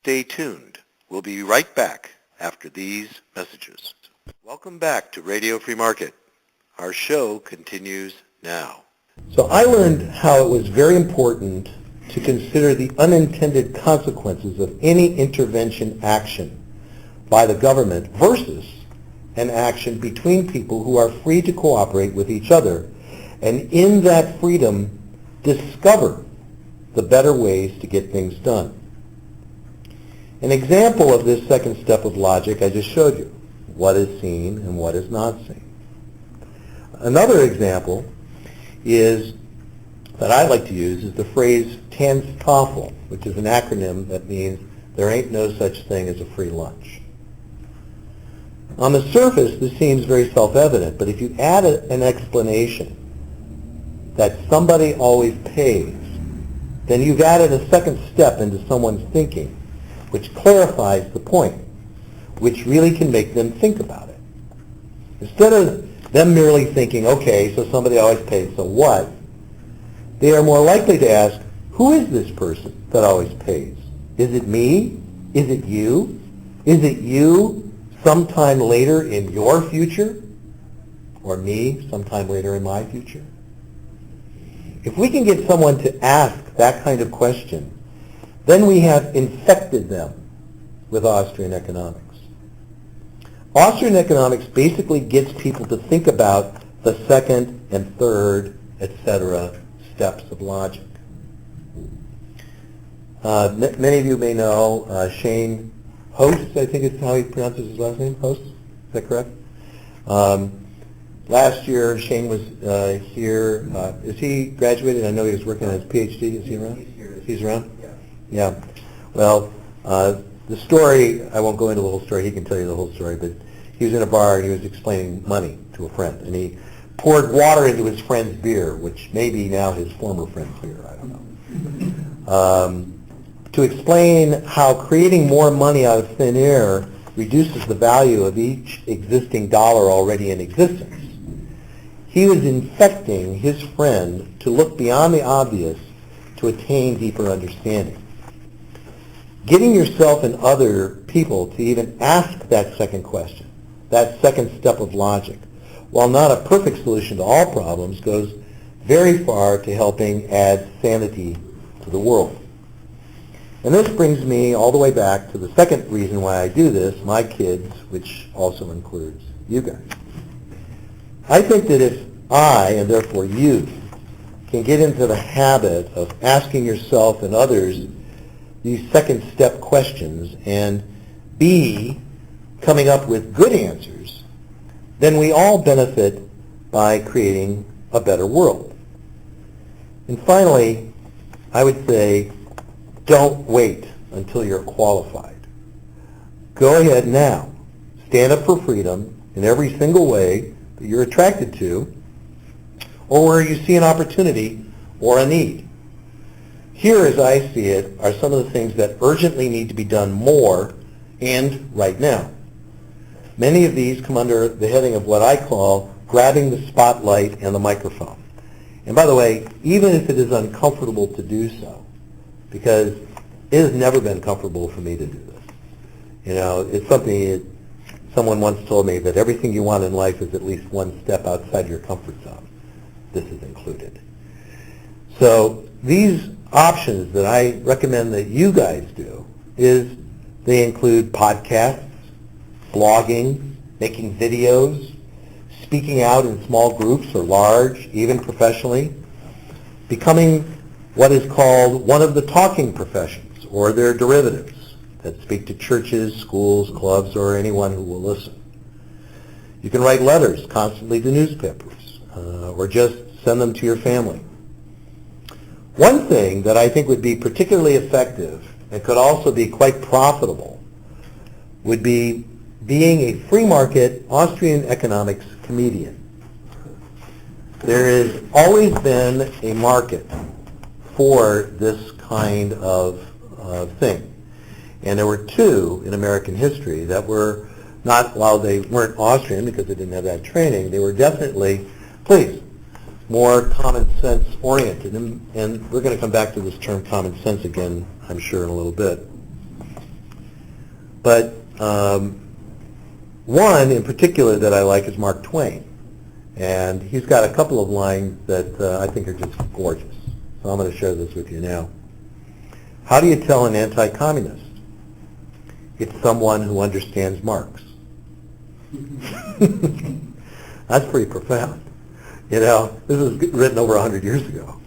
Stay tuned. We'll be right back after these messages. Welcome back to Radio Free Market. Our show continues now. So I learned how it was very important to consider the unintended consequences of any intervention action by the government versus an action between people who are free to cooperate with each other, and in that freedom discover the better ways to get things done. An example of this second step of logic I just showed you, what is seen and what is not seen. Another example is that I like to use is the phrase TANS-TOEFL, which is an acronym that means there ain't no such thing as a free lunch. On the surface, this seems very self-evident, but if you add an explanation that somebody always pays, then you've added a second step into someone's thinking, which clarifies the point, which really can make them think about it. Instead of them merely thinking, okay, so somebody always pays, so what? They are more likely to ask, who is this person that always pays? Is it me? Is it you? Is it you sometime later in your future? Or me sometime later in my future? If we can get someone to ask that kind of question, then we have infected them with Austrian economics. Austrian economics basically gets people to think about the second and third, etc. steps of logic. Many of you may know Shane Host, I think is how he pronounces his last name, Host, is that correct? Last year Shane was here. Is he graduated? I know he was working on his PhD. Is he around? He's here. He's around? Yeah. Well, the story, I won't go into the whole story. He can tell you the whole story, but he was in a bar and he was explaining money to a friend, and he poured water into his friend's beer, which may be now his former friend's beer, I don't know, to explain how creating more money out of thin air reduces the value of each existing dollar already in existence. He was infecting his friend to look beyond the obvious to attain deeper understanding. Getting yourself and other people to even ask that second question, that second step of logic, while not a perfect solution to all problems, goes very far to helping add sanity to the world. And this brings me all the way back to the second reason why I do this, my kids, which also includes you guys. I think that if I, and therefore you, can get into the habit of asking yourself and others these second step questions and B, coming up with good answers, then we all benefit by creating a better world. And finally, I would say, don't wait until you're qualified. Go ahead now. Stand up for freedom in every single way that you're attracted to, or where you see an opportunity or a need. Here, as I see it, are some of the things that urgently need to be done more and right now. Many of these come under the heading of what I call grabbing the spotlight and the microphone. And by the way, even if it is uncomfortable to do so, because it has never been comfortable for me to do this. You know, it's something someone once told me that everything you want in life is at least one step outside your comfort zone. This is included. So these options that I recommend that you guys do is they include podcasts, blogging, making videos, speaking out in small groups or large, even professionally, becoming what is called one of the talking professions or their derivatives that speak to churches, schools, clubs, or anyone who will listen. You can write letters constantly to newspapers or just send them to your family. One thing that I think would be particularly effective and could also be quite profitable would be being a free market Austrian economics comedian. There has always been a market for this kind of thing. And there were two in American history that were not, while they weren't Austrian because they didn't have that training, they were definitely, more common sense oriented. And we're going to come back to this term common sense again, I'm sure, in a little bit. But one in particular that I like is Mark Twain. And he's got a couple of lines that I think are just gorgeous. So I'm going to share this with you now. How do you tell an anti-communist? It's someone who understands Marx. That's pretty profound. You know, this was written over 100 years ago.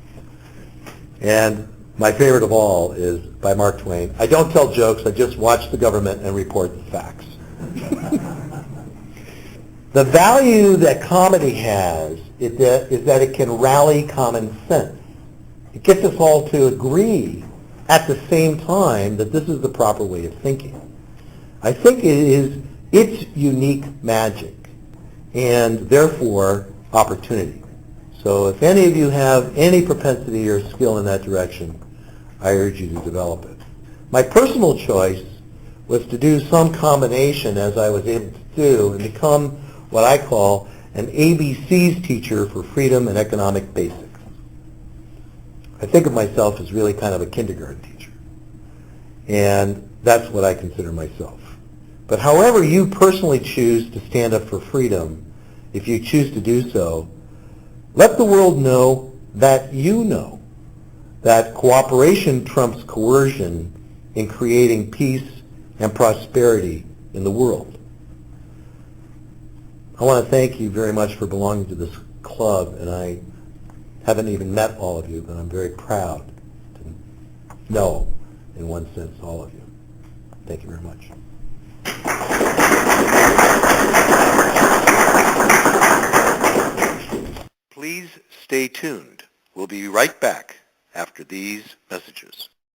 And my favorite of all is by Mark Twain. I don't tell jokes, I just watch the government and report the facts. The value that comedy has is that it can rally common sense. It gets us all to agree at the same time that this is the proper way of thinking. I think it is its unique magic and therefore opportunity. So if any of you have any propensity or skill in that direction, I urge you to develop it. My personal choice was to do some combination, as I was able to do, and become what I call an ABCs teacher for freedom and economic basics. I think of myself as really kind of a kindergarten teacher. And that's what I consider myself. But however you personally choose to stand up for freedom, if you choose to do so, let the world know that you know that cooperation trumps coercion in creating peace and prosperity in the world. I want to thank you very much for belonging to this club, and I haven't even met all of you, but I'm very proud to know, in one sense, all of you. Thank you very much. Please stay tuned. We'll be right back after these messages.